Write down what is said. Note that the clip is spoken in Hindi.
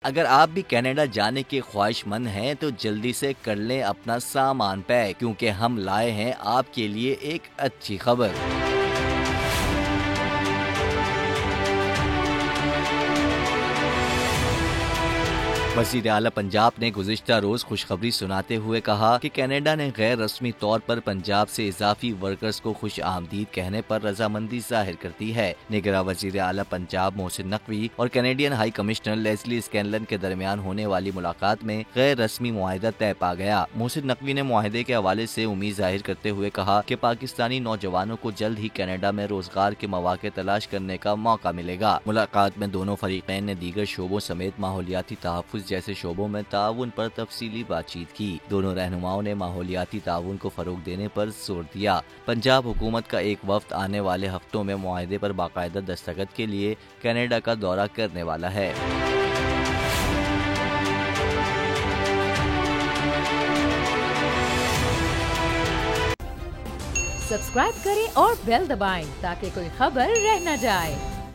अगर आप भी कनाडा जाने के ख्वाहिशमंद हैं तो जल्दी से कर लें अपना सामान पैक, क्योंकि हम लाए हैं आपके लिए एक अच्छी खबर। वज़ीर आला पंजाब ने गुज़िश्ता रोज़ खुशखबरी सुनाते हुए कहा कि कनाडा ने गैर रस्मी तौर पर पंजाब से इजाफी वर्कर्स को खुश आमदीद कहने पर रजामंदी जाहिर कर दी है। निगरां वज़ीर आला पंजाब मोहसिन नकवी और कैनेडियन हाई कमिश्नर लेस्ली स्कैनलन के दरमियान होने वाली मुलाकात में गैर रस्मी मुआहिदा तय पा गया। मोहसिन नकवी ने मुआहिदे के हवाले से उम्मीद जाहिर करते हुए कहा कि पाकिस्तानी नौजवानों को जल्द ही कनाडा में रोजगार के मौके तलाश करने का मौका मिलेगा। मुलाकात में दोनों फरीकैन ने दीगर शोबों समेत माहौलियाती तहफ़्फ़ुज़ जैसे शोबों में ताउन पर तफसीली बातचीत की। दोनों रहनुमाओं ने माहौलियाती ताउन को फरोग देने पर जोर दिया। पंजाब हुकूमत का एक वफ्द आने वाले हफ्तों में मुआहिदे पर बाकायदा दस्तखत के लिए कनाडा का दौरा करने वाला है। सब्सक्राइब करें और बेल दबाएं ताकि कोई खबर रह न जाए।